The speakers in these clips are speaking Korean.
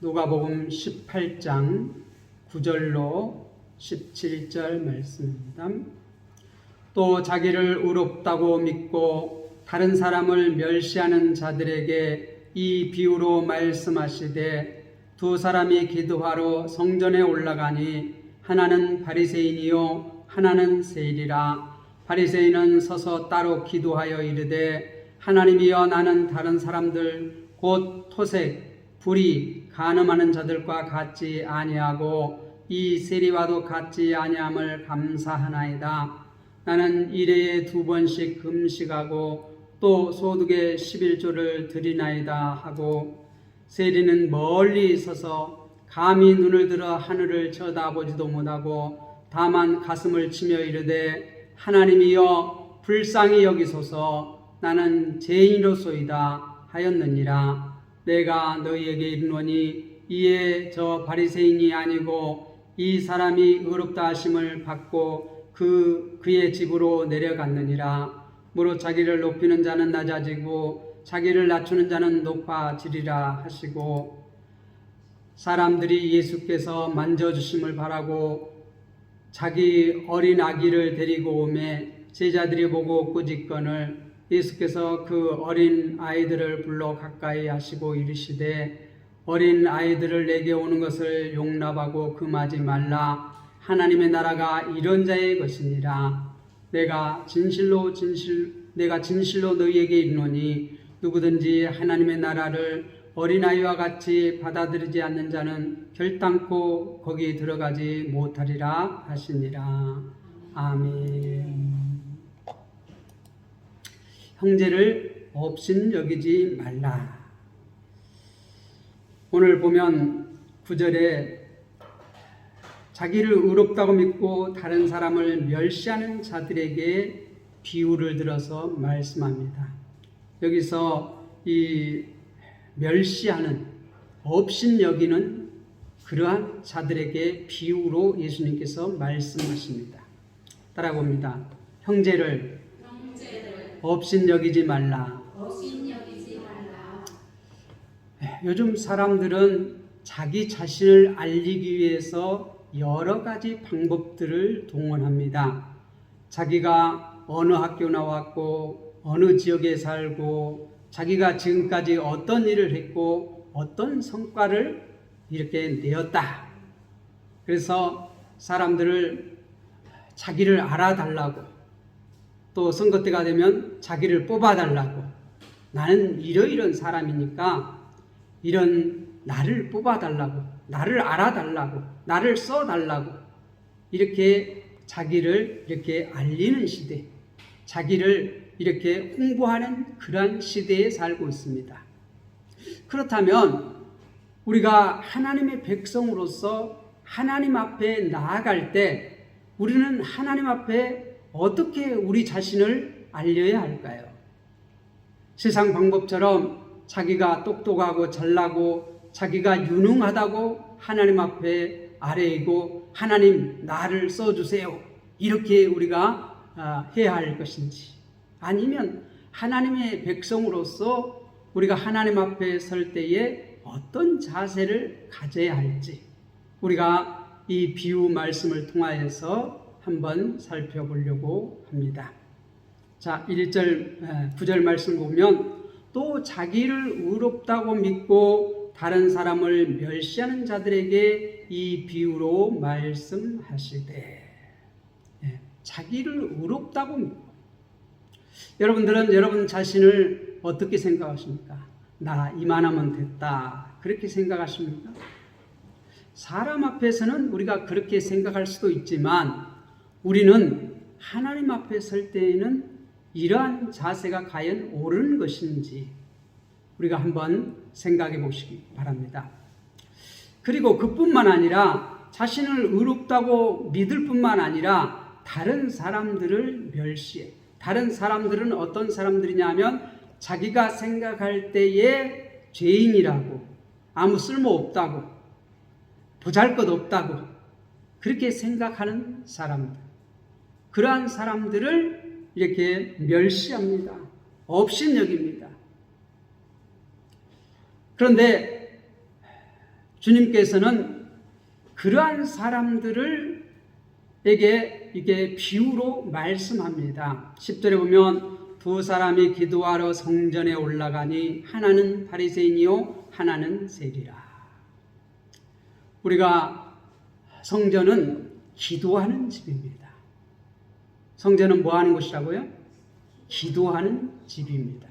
누가복음 18장 9절로 17절 말씀입니다. 또 자기를 의롭다고 믿고 다른 사람을 멸시하는 자들에게 이 비유로 말씀하시되 두 사람이 기도하러 성전에 올라가니 하나는 바리새인이요 하나는 세리라. 바리새인은 서서 따로 기도하여 이르되 하나님이여 나는 다른 사람들 곧 토색 불의 간음하는 자들과 같지 아니하고 이 세리와도 같지 아니함을 감사하나이다. 나는 일회에 2번씩 금식하고 또 소득의 11조를 드리나이다 하고 세리는 멀리 서서 감히 눈을 들어 하늘을 쳐다보지도 못하고 다만 가슴을 치며 이르되 하나님이여 불쌍히 여기소서 나는 죄인이로소이다 하였느니라. 내가 너희에게 이르노니 이에 저 바리새인이 아니고 이 사람이 의롭다 하심을 받고 그의 집으로 내려갔느니라. 무릇 자기를 높이는 자는 낮아지고 자기를 낮추는 자는 높아지리라 하시고 사람들이 예수께서 만져주심을 바라고 자기 어린 아기를 데리고 오매 제자들이 보고 꾸짖거늘 예수께서 그 어린 아이들을 불러 가까이 하시고 이르시되 어린 아이들을 내게 오는 것을 용납하고 금하지 말라. 하나님의 나라가 이런 자의 것이니라. 내가 진실로 너희에게 이르노니 누구든지 하나님의 나라를 어린아이와 같이 받아들이지 않는 자는 결단코 거기 들어가지 못하리라 하시니라. 아멘. 형제를 업신 여기지 말라. 오늘 보면 9절에 자기를 의롭다고 믿고 다른 사람을 멸시하는 자들에게 비유를 들어서 말씀합니다. 여기서 이 멸시하는, 업신 여기는 그러한 자들에게 비유로 예수님께서 말씀하십니다. 따라봅니다. 형제를 업신 여기지 말라. 요즘 사람들은 자기 자신을 알리기 위해서 여러 가지 방법들을 동원합니다. 자기가 어느 학교 나왔고 어느 지역에 살고 자기가 지금까지 어떤 일을 했고 어떤 성과를 이렇게 내었다. 그래서 사람들을 자기를 알아달라고 또 선거 때가 되면 자기를 뽑아달라고 나는 이러이런 사람이니까 이런 나를 뽑아달라고 나를 알아달라고 나를 써달라고 이렇게 자기를 이렇게 알리는 시대, 자기를 이렇게 홍보하는 그런 시대에 살고 있습니다. 그렇다면 우리가 하나님의 백성으로서 하나님 앞에 나아갈 때 우리는 하나님 앞에 어떻게 우리 자신을 알려야 할까요? 세상 방법처럼 자기가 똑똑하고 잘나고 자기가 유능하다고 하나님 앞에 아뢰이고 하나님 나를 써주세요 이렇게 우리가 해야 할 것인지 아니면 하나님의 백성으로서 우리가 하나님 앞에 설 때에 어떤 자세를 가져야 할지 우리가 이 비유 말씀을 통하여서 한번 살펴보려고 합니다. 자, 1절, 9절 말씀 보면 또 자기를 의롭다고 믿고 다른 사람을 멸시하는 자들에게 이 비유로 말씀하시되 자기를 의롭다고 믿고 여러분들은 여러분 자신을 어떻게 생각하십니까? 나 이만하면 됐다 그렇게 생각하십니까? 사람 앞에서는 우리가 그렇게 생각할 수도 있지만 우리는 하나님 앞에 설 때에는 이러한 자세가 과연 옳은 것인지 우리가 한번 생각해 보시기 바랍니다. 그리고 그뿐만 아니라 자신을 의롭다고 믿을 뿐만 아니라 다른 사람들을 멸시해. 다른 사람들은 어떤 사람들이냐 하면 자기가 생각할 때에 죄인이라고 아무 쓸모없다고 보잘것없다고 그렇게 생각하는 사람들 그러한 사람들을 이렇게 멸시합니다. 업신여깁니다. 그런데 주님께서는 그러한 사람들을 에게 이게 비유로 말씀합니다. 10절에 보면 두 사람이 기도하러 성전에 올라가니 하나는 바리새인이요 하나는 세리라. 우리가 성전은 기도하는 집입니다. 성전은 뭐 하는 곳이라고요? 기도하는 집입니다.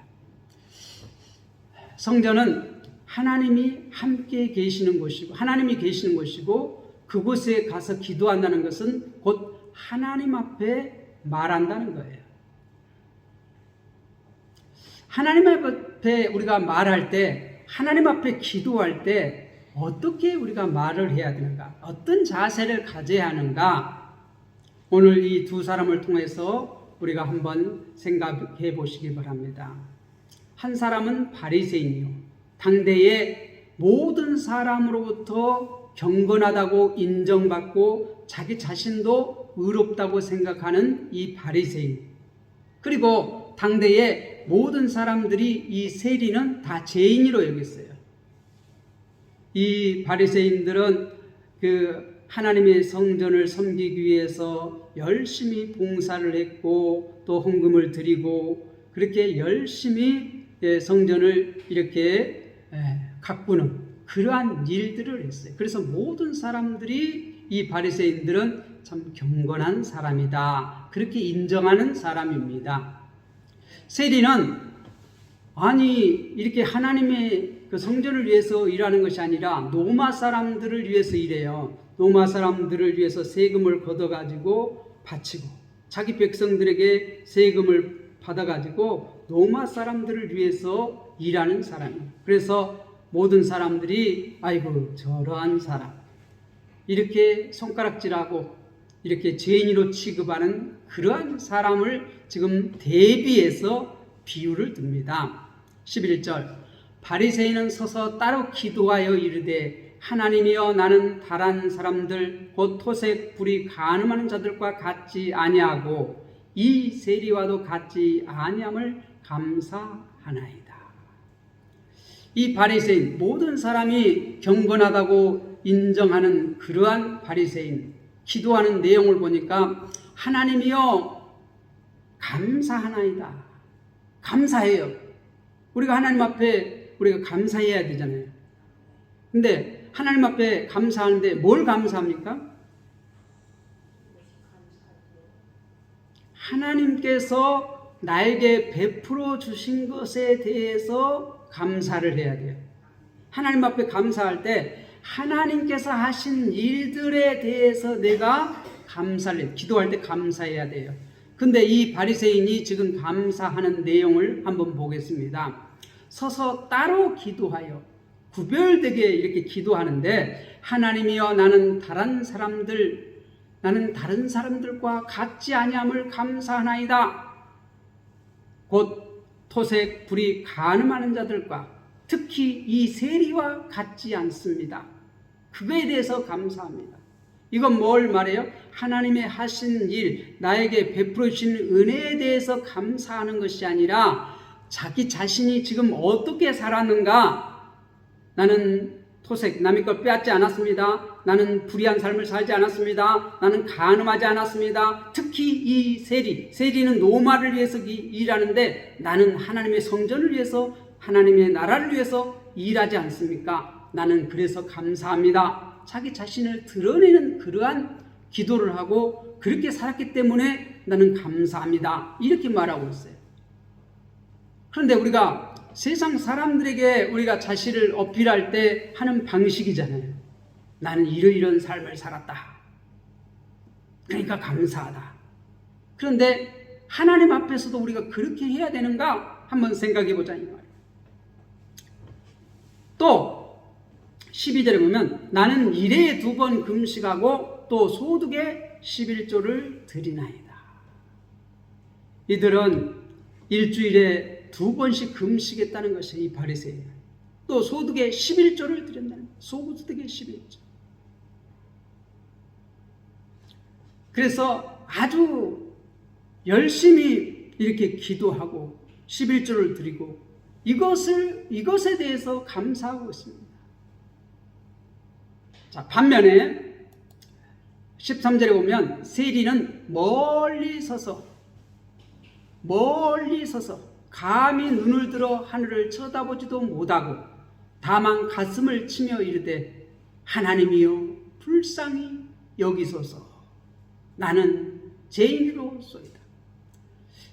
성전은 하나님이 함께 계시는 곳이고 하나님이 계시는 곳이고 그곳에 가서 기도한다는 것은 곧 하나님 앞에 말한다는 거예요. 하나님 앞에 우리가 말할 때, 하나님 앞에 기도할 때 어떻게 우리가 말을 해야 되는가? 어떤 자세를 가져야 하는가? 오늘 이 두 사람을 통해서 우리가 한번 생각해 보시기 바랍니다. 한 사람은 바리새인이요, 당대의 모든 사람으로부터 경건하다고 인정받고 자기 자신도 의롭다고 생각하는 이 바리새인, 그리고 당대의 모든 사람들이 이 세리는 다 죄인으로 여겼어요. 이 바리새인들은 그 하나님의 성전을 섬기기 위해서 열심히 봉사를 했고 또 헌금을 드리고 그렇게 열심히 성전을 이렇게 가꾸는 그러한 일들을 했어요. 그래서 모든 사람들이 이 바리새인들은 참 경건한 사람이다, 그렇게 인정하는 사람입니다. 세리는 아니 이렇게 하나님의 그 성전을 위해서 일하는 것이 아니라 로마 사람들을 위해서 일해요. 로마 사람들을 위해서 세금을 걷어가지고 바치고 자기 백성들에게 세금을 받아가지고 로마 사람들을 위해서 일하는 사람이에요. 그래서 모든 사람들이 아이고 저러한 사람, 이렇게 손가락질하고 이렇게 죄인으로 취급하는 그러한 사람을 지금 대비해서 비유를 듭니다. 11절, 바리새인은 서서 따로 기도하여 이르되 하나님이여 나는 다른 사람들 곧 토색 불이 간음하는 자들과 같지 아니하고 이 세리와도 같지 아니함을 감사하나이다. 이 바리새인, 모든 사람이 경건하다고 인정하는 그러한 바리새인, 기도하는 내용을 보니까 하나님이여 감사하나이다, 감사해요. 우리가 하나님 앞에 우리가 감사해야 되잖아요. 근데 하나님 앞에 감사하는데 뭘 감사합니까? 하나님께서 나에게 베풀어 주신 것에 대해서 감사를 해야 돼요. 하나님 앞에 감사할 때 하나님께서 하신 일들에 대해서 내가 감사를 해요. 기도할 때 감사해야 돼요. 근데 이 바리새인이 지금 감사하는 내용을 한번 보겠습니다. 서서 따로 기도하여 구별되게 이렇게 기도하는데 하나님이여 나는 다른 사람들과 같지 아니함을 감사하나이다. 곧 토색 불이 간음하는 자들과 특히 이 세리와 같지 않습니다. 그거에 대해서 감사합니다. 이건 뭘 말해요? 하나님의 하신 일, 나에게 베풀어 주신 은혜에 대해서 감사하는 것이 아니라 자기 자신이 지금 어떻게 살았는가? 나는 토색, 남의 걸 빼앗지 않았습니다. 나는 불의한 삶을 살지 않았습니다. 나는 간음하지 않았습니다. 특히 이 세리는 노마를 위해서 일하는데 나는 하나님의 성전을 위해서, 하나님의 나라를 위해서 일하지 않습니까? 나는 그래서 감사합니다. 자기 자신을 드러내는 그러한 기도를 하고 그렇게 살았기 때문에 나는 감사합니다, 이렇게 말하고 있어요. 그런데 우리가 세상 사람들에게 우리가 자신을 어필할 때 하는 방식이잖아요. 나는 이러이러한 삶을 살았다, 그러니까 감사하다. 그런데 하나님 앞에서도 우리가 그렇게 해야 되는가 한번 생각해 보자 이 말이에요. 또 12절에 보면 나는 일에 2번 금식하고 또 소득의 11조를 드리나이다. 이들은 일주일에 2번씩 금식했다는 것이 이 바리새인. 또 소득의 11조를 드린다는 거예요. 소득의 11조. 그래서 아주 열심히 이렇게 기도하고 11조를 드리고 이것에 대해서 감사하고 있습니다. 자, 반면에 13절에 보면 세리는 멀리 서서 감히 눈을 들어 하늘을 쳐다보지도 못하고 다만 가슴을 치며 이르되 하나님이여 불쌍히 여기소서 나는 죄인이로소이다.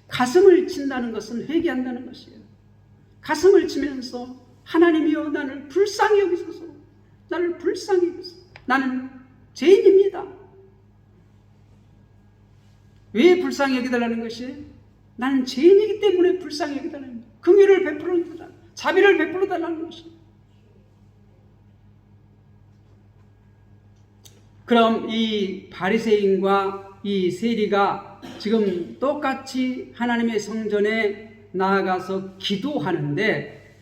가슴을 친다는 것은 회개한다는 것이에요. 가슴을 치면서 하나님이여 나를 불쌍히 여기소서, 나를 불쌍히 여기소서, 나는 죄인입니다. 왜 불쌍히 여기달라는 것이? 나는 죄인이기 때문에 불쌍히 여기달라는 거예요. 긍휼을 베풀어달라, 자비를 베풀어달라는 것이에요. 그럼 이 바리새인과 이 세리가 지금 똑같이 하나님의 성전에 나아가서 기도하는데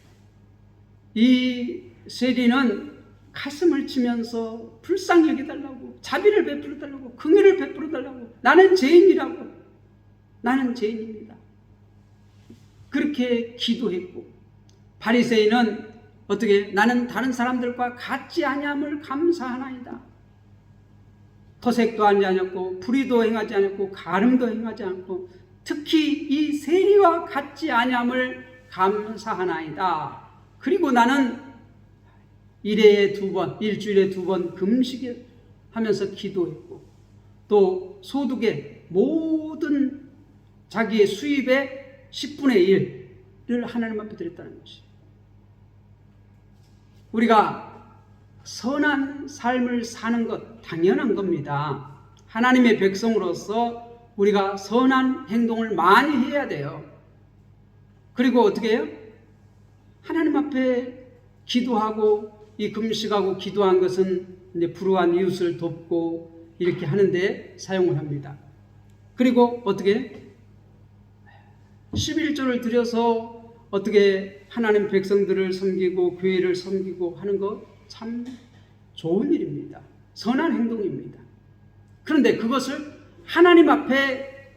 이 세리는 가슴을 치면서 불쌍히 여기달라고, 자비를 베풀어달라고, 긍휼을 베풀어달라고, 나는 죄인이라고, 나는 죄인입니다. 그렇게 기도했고, 바리새인은 어떻게? 나는 다른 사람들과 같지 아니함을 감사하나이다. 토색도 하지 않았고 불의도 행하지 않았고 가늠도 행하지 않고 특히 이 세리와 같지 아니함을 감사하나이다. 그리고 나는 일주일에 두 번 금식을 하면서 기도했고 또 소득의 모든 자기의 수입의 10분의 1을 하나님 앞에 드렸다는 것이. 우리가 선한 삶을 사는 것 당연한 겁니다. 하나님의 백성으로서 우리가 선한 행동을 많이 해야 돼요. 그리고 어떻게 해요? 하나님 앞에 기도하고 이 금식하고 기도한 것은 이제 불우한 이웃을 돕고 이렇게 하는데 사용을 합니다. 그리고 어떻게 11조를 들여서 어떻게 하나님 백성들을 섬기고 교회를 섬기고 하는 것 참 좋은 일입니다. 선한 행동입니다. 그런데 그것을 하나님 앞에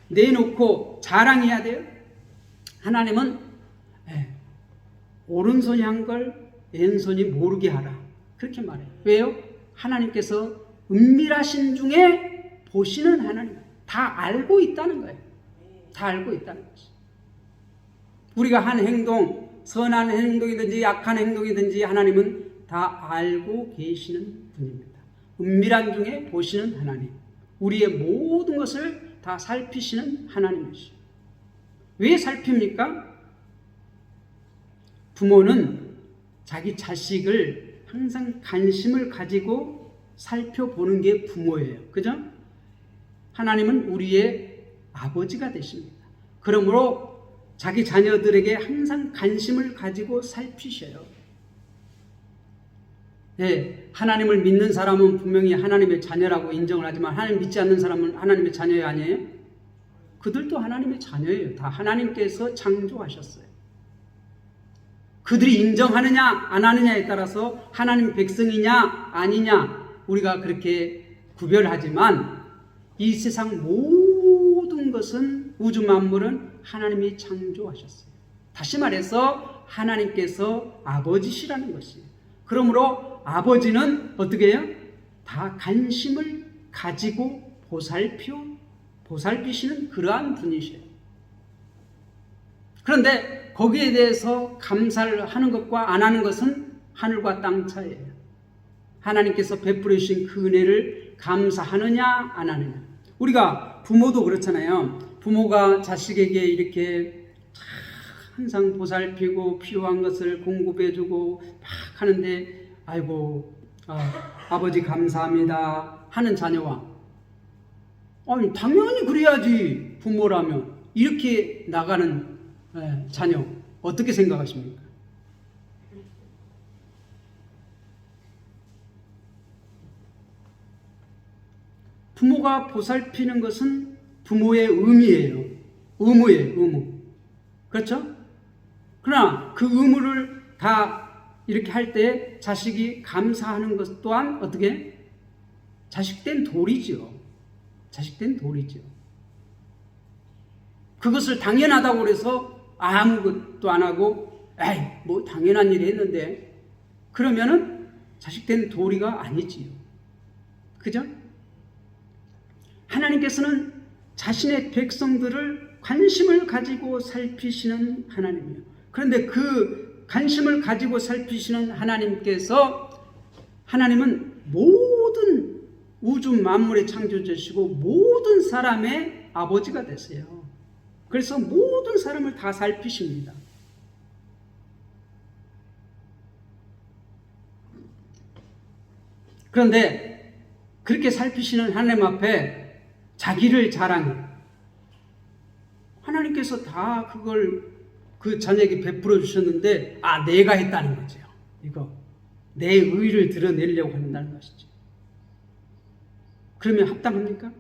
내놓고 자랑해야 돼요. 하나님은 오른손이 한 걸 왼손이 모르게 하라. 그렇게 말해요. 왜요? 하나님께서 은밀하신 중에 보시는 하나님. 다 알고 있다는 거예요. 다 알고 있다는 거죠. 우리가 한 행동, 선한 행동이든지 약한 행동이든지 하나님은 다 알고 계시는 분입니다. 은밀한 중에 보시는 하나님. 우리의 모든 것을 다 살피시는 하나님이시죠. 왜 살핍니까? 부모는 자기 자식을 항상 관심을 가지고 살펴보는 게 부모예요. 그죠? 하나님은 우리의 아버지가 되십니다. 그러므로 자기 자녀들에게 항상 관심을 가지고 살피셔요. 네, 하나님을 믿는 사람은 분명히 하나님의 자녀라고 인정을 하지만 하나님 믿지 않는 사람은 하나님의 자녀 아니에요? 그들도 하나님의 자녀예요. 다 하나님께서 창조하셨어요. 그들이 인정하느냐 안 하느냐에 따라서 하나님 백성이냐 아니냐 우리가 그렇게 구별하지만 이 세상 모든 것은 우주 만물은 하나님이 창조하셨어요. 다시 말해서 하나님께서 아버지시라는 것이에요. 그러므로 아버지는 어떻게 해요? 다 관심을 가지고 보살피시는 그러한 분이셔요. 그런데 거기에 대해서 감사를 하는 것과 안 하는 것은 하늘과 땅 차이예요. 하나님께서 베풀어 주신 그 은혜를 감사하느냐 안 하느냐. 우리가 부모도 그렇잖아요. 부모가 자식에게 이렇게 항상 보살피고 필요한 것을 공급해주고 막 하는데 아이고 아버지 감사합니다 하는 자녀와 아니 당연히 그래야지 부모라면 이렇게 나가는 자녀 어떻게 생각하십니까? 부모가 보살피는 것은 부모의 의무예요. 의무. 그렇죠? 그러나 그 의무를 다 이렇게 할 때 자식이 감사하는 것 또한 어떻게? 자식된 도리죠. 그것을 당연하다고 해서 아무것도 안 하고 에이 뭐 당연한 일이 했는데 그러면은 자식된 도리가 아니지요. 그죠? 하나님께서는 자신의 백성들을 관심을 가지고 살피시는 하나님이에요. 그런데 그 관심을 가지고 살피시는 하나님은 모든 우주 만물의 창조주시고 모든 사람의 아버지가 되세요. 그래서 모든 사람을 다 살피십니다. 그런데 그렇게 살피시는 하나님 앞에 자기를 자랑해. 하나님께서 다 그걸 그 자녀에게 베풀어 주셨는데 내가 했다는 거죠. 이거 내 의를 드러내려고 한다는 것이죠. 그러면 합당합니까?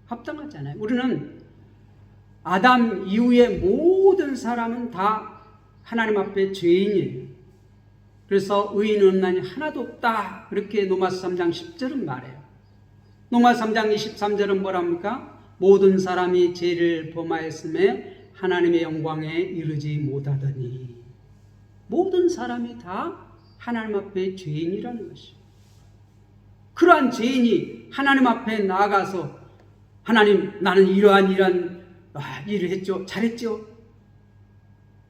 합당하지 않아요. 우리는 아담 이후의 모든 사람은 다 하나님 앞에 죄인이에요. 그래서 의인은 없나니 하나도 없다. 그렇게 로마서 3장 10절은 말해요. 로마서 3장 23절은 뭐랍니까? 모든 사람이 죄를 범하였음에 하나님의 영광에 이르지 못하더니. 모든 사람이 다 하나님 앞에 죄인이라는 것이에요. 그러한 죄인이 하나님 앞에 나아가서 하나님, 나는 이러한 일을 했죠. 잘했죠.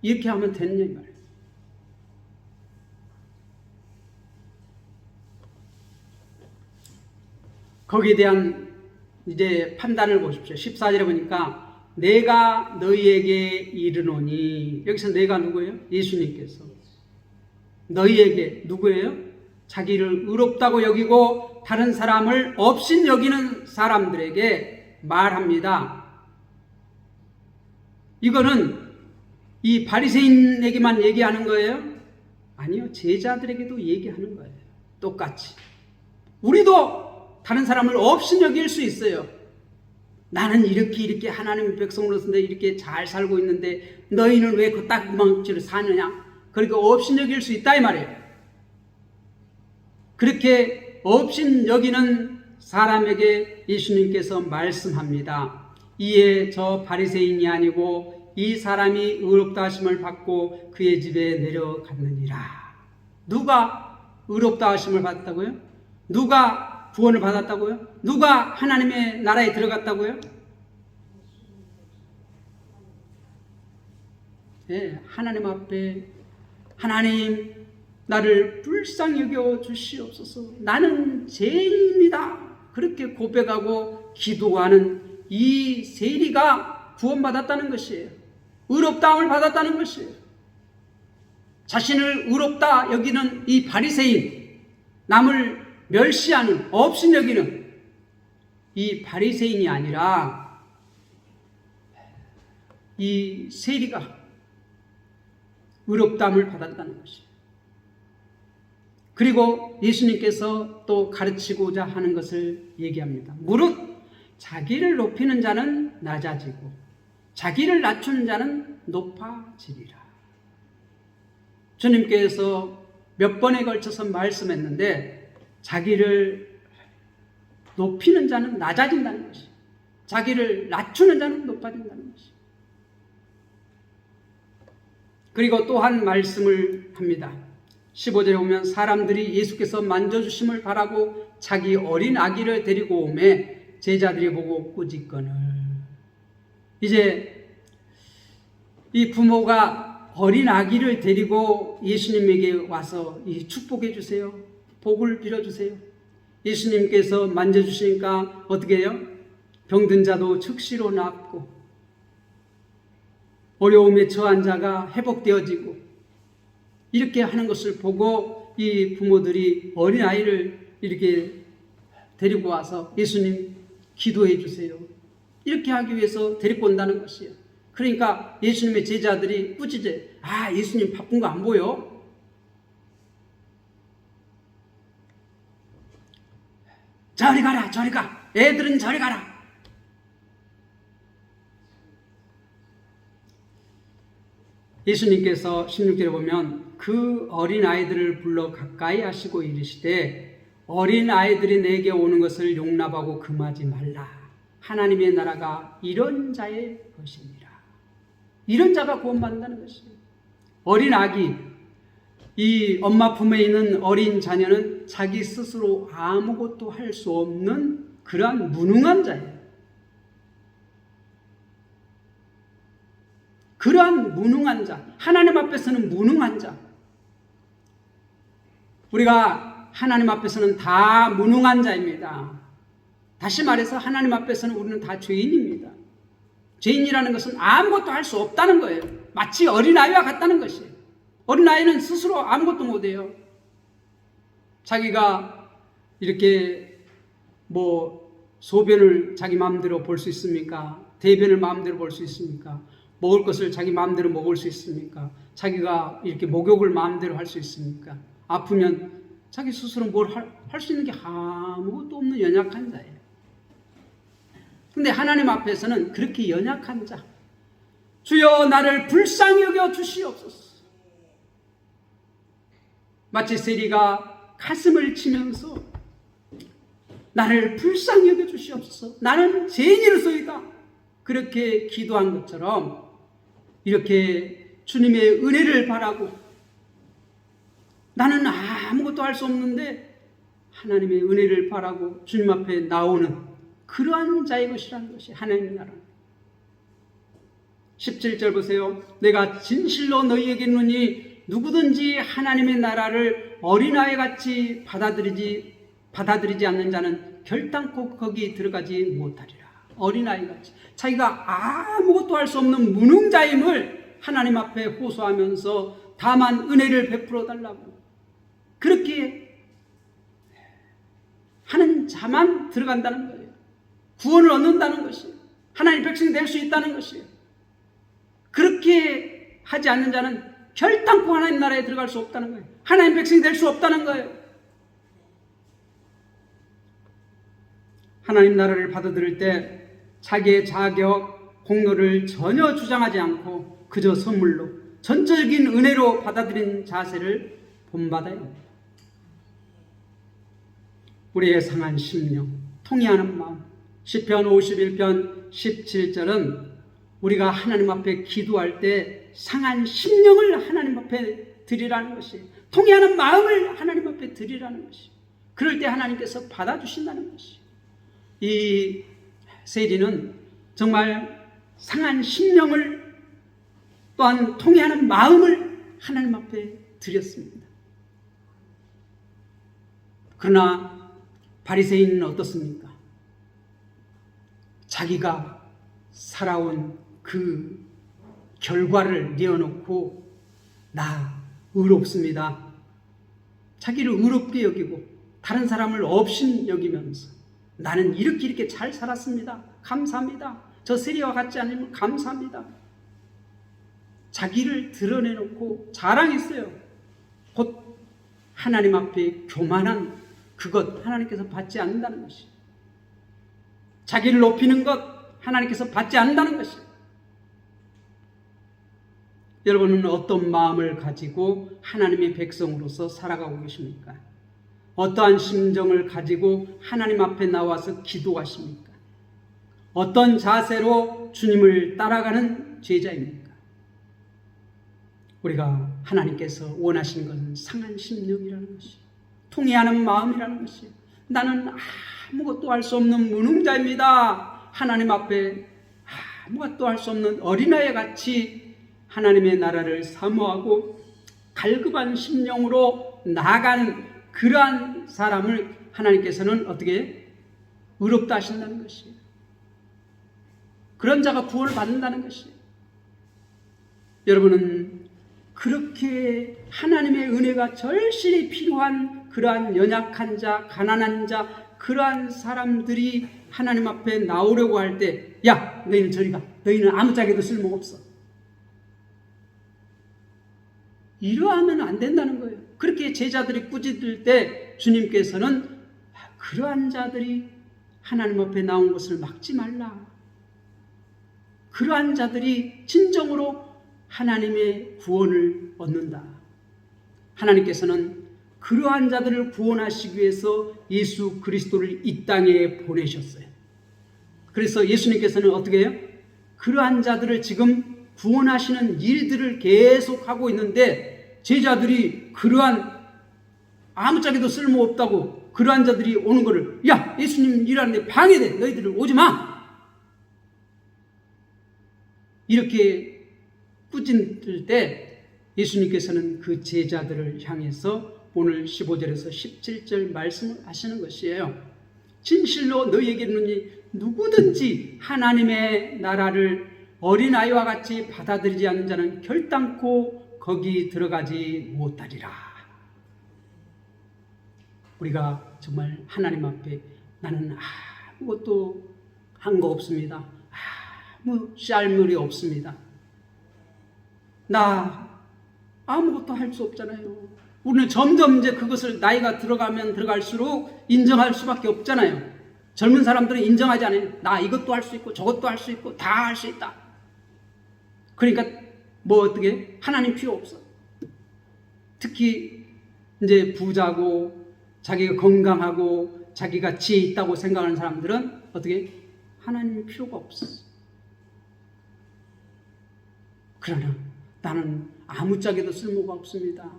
이렇게 하면 되느냐 이 말이에요. 거기에 대한 이제 판단을 보십시오. 14절에 보니까 내가 너희에게 이르노니, 여기서 내가 누구예요? 예수님께서 너희에게 누구예요? 자기를 의롭다고 여기고 다른 사람을 없인 여기는 사람들에게 말합니다. 이거는 이 바리새인에게만 얘기하는 거예요? 아니요, 제자들에게도 얘기하는 거예요. 똑같이. 우리도 다른 사람을 없인 여길 수 있어요. 나는 이렇게 하나님의 백성으로서 이렇게 잘 살고 있는데 너희는 왜 그 딱망치로 사느냐? 그러니까 없인 여길 수 있다 이 말이에요. 그렇게 없인 여기는 사람에게 예수님께서 말씀합니다. 이에 저 바리새인이 아니고 이 사람이 의롭다 하심을 받고 그의 집에 내려갔느니라. 누가 의롭다 하심을 받았다고요? 누가 구원을 받았다고요? 누가 하나님의 나라에 들어갔다고요? 네, 하나님 앞에 하나님 나를 불쌍히 여겨 주시옵소서. 나는 죄인이다. 그렇게 고백하고 기도하는 이 세리가 구원받았다는 것이에요. 의롭다함을 받았다는 것이에요. 자신을 의롭다 여기는 이 바리새인, 남을 멸시하는, 없인 여기는 이 바리새인이 아니라 이 세리가 의롭다함을 받았다는 것이에요. 그리고 예수님께서 또 가르치고자 하는 것을 얘기합니다. 무릇 자기를 높이는 자는 낮아지고 자기를 낮추는 자는 높아지리라. 주님께서 몇 번에 걸쳐서 말씀했는데 자기를 높이는 자는 낮아진다는 것이, 자기를 낮추는 자는 높아진다는 것이. 그리고 또 한 말씀을 합니다. 15절에 보면 사람들이 예수께서 만져주심을 바라고 자기 어린 아기를 데리고 오매 제자들이 보고 꾸짖거늘. 이제 이 부모가 어린 아기를 데리고 예수님에게 와서 축복해 주세요. 복을 빌어주세요. 예수님께서 만져주시니까 어떻게 해요? 병든 자도 즉시로 낫고 어려움에 처한 자가 회복되어지고 이렇게 하는 것을 보고 이 부모들이 어린아이를 이렇게 데리고 와서 예수님 기도해 주세요. 이렇게 하기 위해서 데리고 온다는 것이에요. 그러니까 예수님의 제자들이 꾸짖어요. 예수님 바쁜 거 안 보여? 저리 가라, 저리 가. 애들은 저리 가라. 예수님께서 16절에 보면 그 어린아이들을 불러 가까이 하시고 이르시되 어린아이들이 내게 오는 것을 용납하고 금하지 말라. 하나님의 나라가 이런 자의 것이니라. 이런 자가 구원받는다는 것이에요. 어린 아기, 이 엄마 품에 있는 어린 자녀는 자기 스스로 아무것도 할 수 없는 그러한 무능한 자예요. 그러한 무능한 자, 하나님 앞에서는 무능한 자. 우리가 하나님 앞에서는 다 무능한 자입니다. 다시 말해서 하나님 앞에서는 우리는 다 죄인입니다. 죄인이라는 것은 아무것도 할 수 없다는 거예요. 마치 어린아이와 같다는 것이에요. 어린아이는 스스로 아무것도 못해요. 자기가 이렇게 소변을 자기 마음대로 볼 수 있습니까? 대변을 마음대로 볼 수 있습니까? 먹을 것을 자기 마음대로 먹을 수 있습니까? 자기가 이렇게 목욕을 마음대로 할 수 있습니까? 아프면 자기 스스로 뭘 할 수 있는 게 아무것도 없는 연약한 자예요. 근데 하나님 앞에서는 그렇게 연약한 자, 주여 나를 불쌍히 여겨 주시옵소서. 마치 세리가 가슴을 치면서 나를 불쌍히 여겨 주시옵소서, 나는 죄인이로소이다, 그렇게 기도한 것처럼 이렇게 주님의 은혜를 바라고 나는 아무것도 할 수 없는데 하나님의 은혜를 바라고 주님 앞에 나오는 그러한 자의 것이라는 것이 하나님의 나라입니다. 17절 보세요. 내가 진실로 너희에게 이르노니 누구든지 하나님의 나라를 어린아이같이 받아들이지 않는 자는 결단코 거기 들어가지 못하리라. 어린아이같이 자기가 아무것도 할 수 없는 무능자임을 하나님 앞에 호소하면서 다만 은혜를 베풀어 달라고 그렇게 하는 자만 들어간다는 거예요. 구원을 얻는다는 것이에요. 하나님 백성이 될 수 있다는 것이에요. 그렇게 하지 않는 자는 결단코 하나님 나라에 들어갈 수 없다는 거예요. 하나님 백성이 될 수 없다는 거예요. 하나님 나라를 받아들일 때 자기의 자격, 공로를 전혀 주장하지 않고 그저 선물로, 전적인 은혜로 받아들인 자세를 본받아야 합니다. 우리의 상한 심령, 통회하는 마음. 시편 51편 17절은 우리가 하나님 앞에 기도할 때 상한 심령을 하나님 앞에 드리라는 것이, 통회하는 마음을 하나님 앞에 드리라는 것이, 그럴 때 하나님께서 받아주신다는 것이. 이 세리는 정말 상한 심령을 또한 통회하는 마음을 하나님 앞에 드렸습니다. 그러나 바리새인은 어떻습니까? 자기가 살아온 그 결과를 내어놓고 나 의롭습니다, 자기를 의롭게 여기고 다른 사람을 없인 여기면서 나는 이렇게 잘 살았습니다, 감사합니다, 저 세리와 같지 않으면 감사합니다, 자기를 드러내놓고 자랑했어요. 곧 하나님 앞에 교만한 그것 하나님께서 받지 않는다는 것이, 자기를 높이는 것 하나님께서 받지 않는다는 것이. 여러분은 어떤 마음을 가지고 하나님의 백성으로서 살아가고 계십니까? 어떠한 심정을 가지고 하나님 앞에 나와서 기도하십니까? 어떤 자세로 주님을 따라가는 제자입니까? 우리가 하나님께서 원하시는 것은 상한 심령이라는 것이, 통회하는 마음이라는 것이, 나는 아무것도 할 수 없는 무능자입니다, 하나님 앞에 아무것도 할 수 없는 어린아이 같이 하나님의 나라를 사모하고 갈급한 심령으로 나아가는 그러한 사람을 하나님께서는 어떻게 의롭다 하신다는 것이에요. 그런 자가 구원을 받는다는 것이에요. 여러분은 그렇게 하나님의 은혜가 절실히 필요한 그러한 연약한 자, 가난한 자, 그러한 사람들이 하나님 앞에 나오려고 할 때, 야, 너희는 저리 가, 너희는 아무짝에도 쓸모없어, 이러하면 안 된다는 거예요. 그렇게 제자들이 꾸짖을 때 주님께서는 그러한 자들이 하나님 앞에 나온 것을 막지 말라, 그러한 자들이 진정으로 하나님의 구원을 얻는다. 하나님께서는 그러한 자들을 구원하시기 위해서 예수 그리스도를 이 땅에 보내셨어요. 그래서 예수님께서는 어떻게 해요? 그러한 자들을 지금 구원하시는 일들을 계속하고 있는데 제자들이 그러한 아무짝에도 쓸모없다고 그러한 자들이 오는 거를, 야, 예수님 일하는데 방해돼, 너희들 오지 마, 이렇게 꾸짖을 때 예수님께서는 그 제자들을 향해서 오늘 15절에서 17절 말씀을 하시는 것이에요. 진실로 너희에게 이르노니 누구든지 하나님의 나라를 어린아이와 같이 받아들이지 않는 자는 결단코 거기 들어가지 못하리라. 우리가 정말 하나님 앞에 나는 아무것도 한 거 없습니다, 아무 짤물이 없습니다, 나 아무것도 할 수 없잖아요. 우리는 점점 이제 그것을 나이가 들어가면 들어갈수록 인정할 수밖에 없잖아요. 젊은 사람들은 인정하지 않아요. 나 이것도 할 수 있고 저것도 할 수 있고 다 할 수 있다. 그러니까 뭐 어떻게 하나님 필요 없어. 특히 이제 부자고 자기가 건강하고 자기가 지혜 있다고 생각하는 사람들은 어떻게 하나님 필요가 없어. 그러나 나는 아무짝에도 쓸모가 없습니다.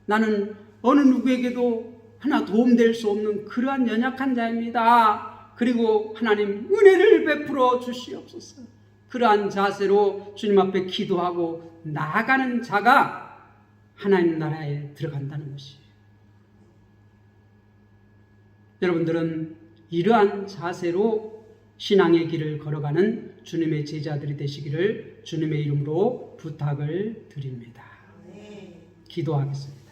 나는 어느 누구에게도 하나 도움될 수 없는 그러한 연약한 자입니다. 그리고 하나님 은혜를 베풀어 주시옵소서. 그러한 자세로 주님 앞에 기도하고 나아가는 자가 하나님 나라에 들어간다는 것이에요. 여러분들은 이러한 자세로 신앙의 길을 걸어가는 주님의 제자들이 되시기를 주님의 이름으로 부탁을 드립니다. 기도하겠습니다.